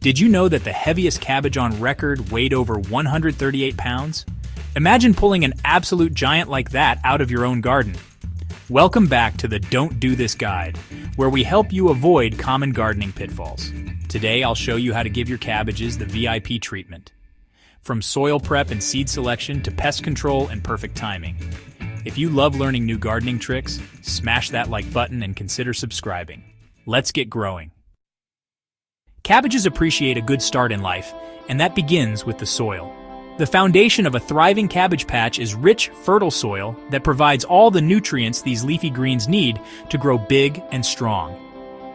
Did you know that the heaviest cabbage on record weighed over 138 pounds? Imagine pulling an absolute giant like that out of your own garden. Welcome back to the Don't Do This Guide, where we help you avoid common gardening pitfalls. Today I'll show you how to give your cabbages the VIP treatment. From soil prep and seed selection to pest control and perfect timing. If you love learning new gardening tricks, smash that like button and consider subscribing. Let's get growing. Cabbages appreciate a good start in life, and that begins with the soil. The foundation of a thriving cabbage patch is rich, fertile soil that provides all the nutrients these leafy greens need to grow big and strong.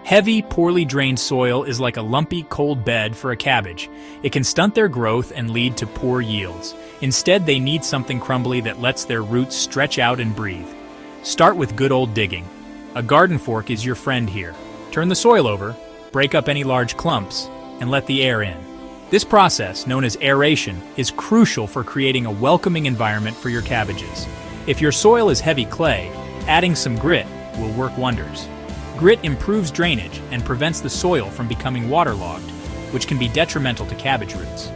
Heavy, poorly drained soil is like a lumpy, cold bed for a cabbage. It can stunt their growth and lead to poor yields. Instead, they need something crumbly that lets their roots stretch out and breathe. Start with good old digging. A garden fork is your friend here. Turn the soil over, break up any large clumps, and let the air in. This process, known as aeration, is crucial for creating a welcoming environment for your cabbages. If your soil is heavy clay, adding some grit will work wonders. Grit improves drainage and prevents the soil from becoming waterlogged, which can be detrimental to cabbage roots.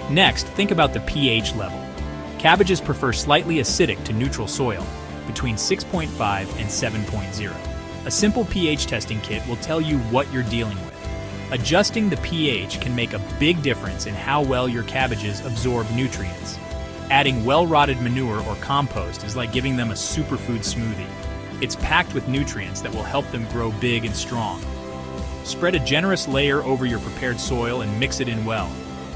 Next, think about the pH level. Cabbages prefer slightly acidic to neutral soil, between 6.5 and 7.0. A simple pH testing kit will tell you what you're dealing with. Adjusting the pH can make a big difference in how well your cabbages absorb nutrients. Adding well-rotted manure or compost is like giving them a superfood smoothie. It's packed with nutrients that will help them grow big and strong. Spread a generous layer over your prepared soil and mix it in well.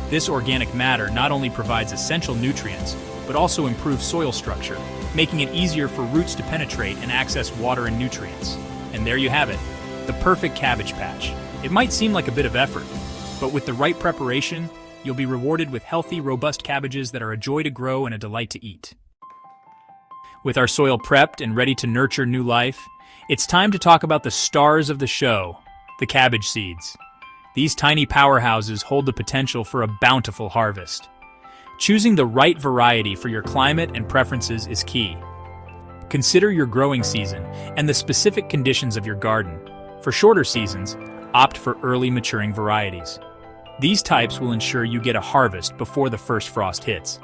This organic matter not only provides essential nutrients, but also improves soil structure, making it easier for roots to penetrate and access water and nutrients. And there you have it, the perfect cabbage patch. It might seem like a bit of effort, but with the right preparation, you'll be rewarded with healthy, robust cabbages that are a joy to grow and a delight to eat. With our soil prepped and ready to nurture new life, it's time to talk about the stars of the show, the cabbage seeds. These tiny powerhouses hold the potential for a bountiful harvest. Choosing the right variety for your climate and preferences is key. Consider your growing season and the specific conditions of your garden. For shorter seasons, opt for early maturing varieties. These types will ensure you get a harvest before the first frost hits.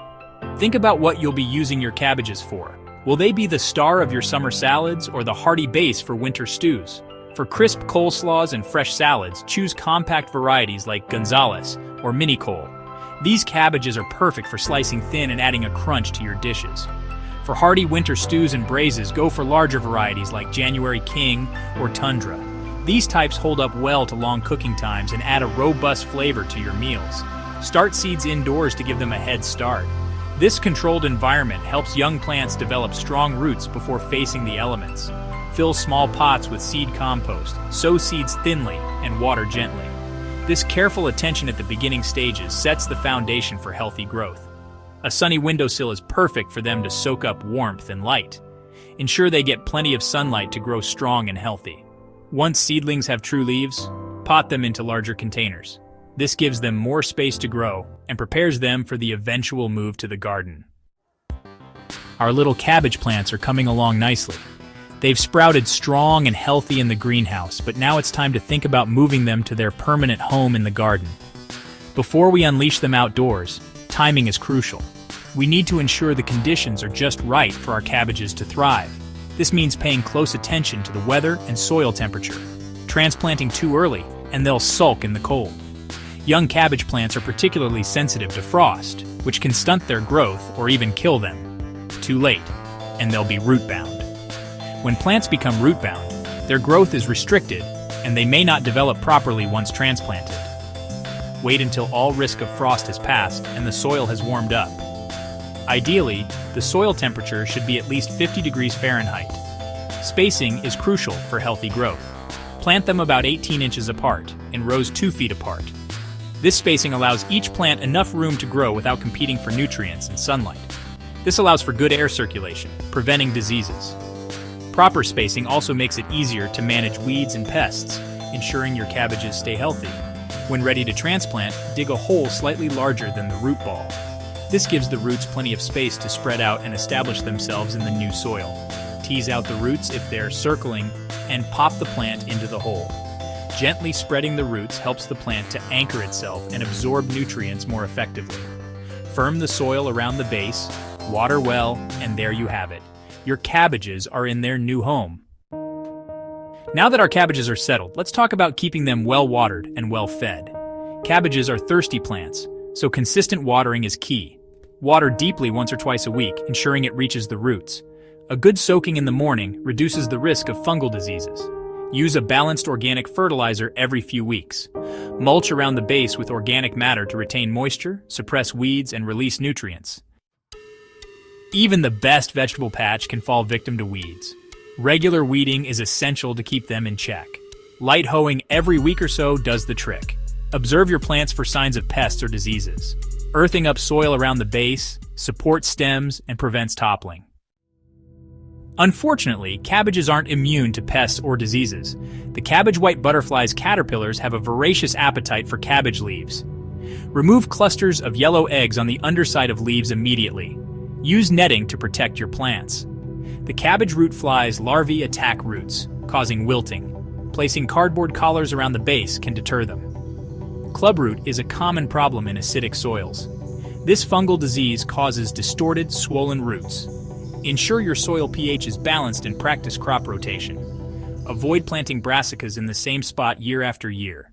Think about what you'll be using your cabbages for. Will they be the star of your summer salads or the hearty base for winter stews? For crisp coleslaws and fresh salads, choose compact varieties like Gonzales or Mini Cole. These cabbages are perfect for slicing thin and adding a crunch to your dishes. For hearty winter stews and braises, go for larger varieties like January King or Tundra. These types hold up well to long cooking times and add a robust flavor to your meals. Start seeds indoors to give them a head start. This controlled environment helps young plants develop strong roots before facing the elements. Fill small pots with seed compost, sow seeds thinly, and water gently. This careful attention at the beginning stages sets the foundation for healthy growth. A sunny windowsill is perfect for them to soak up warmth and light. Ensure they get plenty of sunlight to grow strong and healthy. Once seedlings have true leaves, pot them into larger containers. This gives them more space to grow and prepares them for the eventual move to the garden. Our little cabbage plants are coming along nicely. They've sprouted strong and healthy in the greenhouse, but now it's time to think about moving them to their permanent home in the garden. Before we unleash them outdoors, timing is crucial. We need to ensure the conditions are just right for our cabbages to thrive. This means paying close attention to the weather and soil temperature. Transplanting too early, and they'll sulk in the cold. Young cabbage plants are particularly sensitive to frost, which can stunt their growth or even kill them. Too late, and they'll be root-bound. When plants become root-bound, their growth is restricted, and they may not develop properly once transplanted. Wait until all risk of frost has passed and the soil has warmed up. Ideally, the soil temperature should be at least 50 degrees Fahrenheit. Spacing is crucial for healthy growth. Plant them about 18 inches apart, in rows 2 feet apart. This spacing allows each plant enough room to grow without competing for nutrients and sunlight. This allows for good air circulation, preventing diseases. Proper spacing also makes it easier to manage weeds and pests, ensuring your cabbages stay healthy. When ready to transplant, dig a hole slightly larger than the root ball. This gives the roots plenty of space to spread out and establish themselves in the new soil. Tease out the roots if they're circling, and pop the plant into the hole. Gently spreading the roots helps the plant to anchor itself and absorb nutrients more effectively. Firm the soil around the base, water well, and there you have it. Your cabbages are in their new home. Now that our cabbages are settled, let's talk about keeping them well watered and well fed. Cabbages are thirsty plants, so consistent watering is key. Water deeply once or twice a week, ensuring it reaches the roots. A good soaking in the morning reduces the risk of fungal diseases. Use a balanced organic fertilizer every few weeks. Mulch around the base with organic matter to retain moisture, suppress weeds, and release nutrients. Even the best vegetable patch can fall victim to weeds. Regular weeding is essential to keep them in check. Light hoeing every week or so does the trick. Observe your plants for signs of pests or diseases. Earthing up soil around the base supports stems and prevents toppling. Unfortunately, cabbages aren't immune to pests or diseases. The cabbage white butterfly's caterpillars have a voracious appetite for cabbage leaves. Remove clusters of yellow eggs on the underside of leaves immediately. Use netting to protect your plants. The cabbage root fly's larvae attack roots, causing wilting. Placing cardboard collars around the base can deter them. Clubroot is a common problem in acidic soils. This fungal disease causes distorted, swollen roots. Ensure your soil pH is balanced and practice crop rotation. Avoid planting brassicas in the same spot year after year.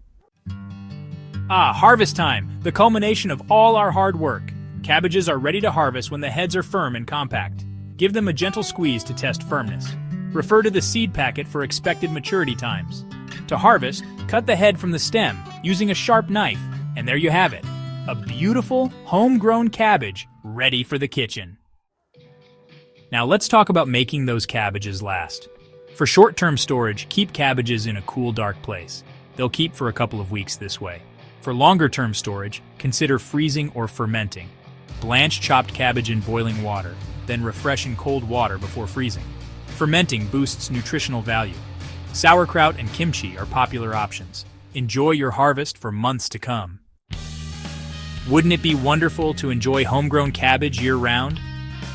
Harvest time, the culmination of all our hard work. Cabbages are ready to harvest when the heads are firm and compact. Give them a gentle squeeze to test firmness. Refer to the seed packet for expected maturity times. To harvest, cut the head from the stem using a sharp knife, and there you have it. A beautiful, homegrown cabbage ready for the kitchen. Now let's talk about making those cabbages last. For short-term storage, keep cabbages in a cool, dark place. They'll keep for a couple of weeks this way. For longer-term storage, consider freezing or fermenting. Blanch chopped cabbage in boiling water, then refresh in cold water before freezing. Fermenting boosts nutritional value. Sauerkraut and kimchi are popular options. Enjoy your harvest for months to come. Wouldn't it be wonderful to enjoy homegrown cabbage year-round?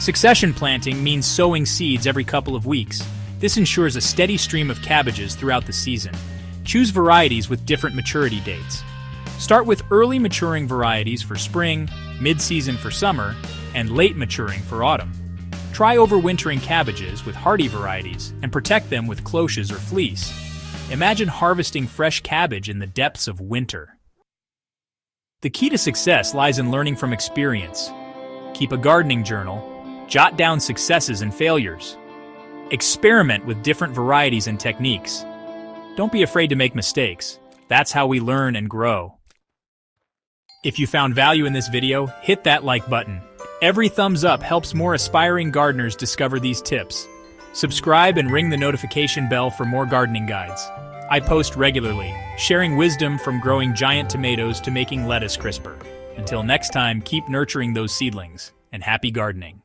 Succession planting means sowing seeds every couple of weeks. This ensures a steady stream of cabbages throughout the season. Choose varieties with different maturity dates. Start with early maturing varieties for spring, mid-season for summer, and late maturing for autumn. Try overwintering cabbages with hardy varieties and protect them with cloches or fleece. Imagine harvesting fresh cabbage in the depths of winter. The key to success lies in learning from experience. Keep a gardening journal. Jot down successes and failures. Experiment with different varieties and techniques. Don't be afraid to make mistakes. That's how we learn and grow. If you found value in this video, hit that like button. Every thumbs up helps more aspiring gardeners discover these tips. Subscribe and ring the notification bell for more gardening guides. I post regularly, sharing wisdom from growing giant tomatoes to making lettuce crisper. Until next time, keep nurturing those seedlings, and happy gardening.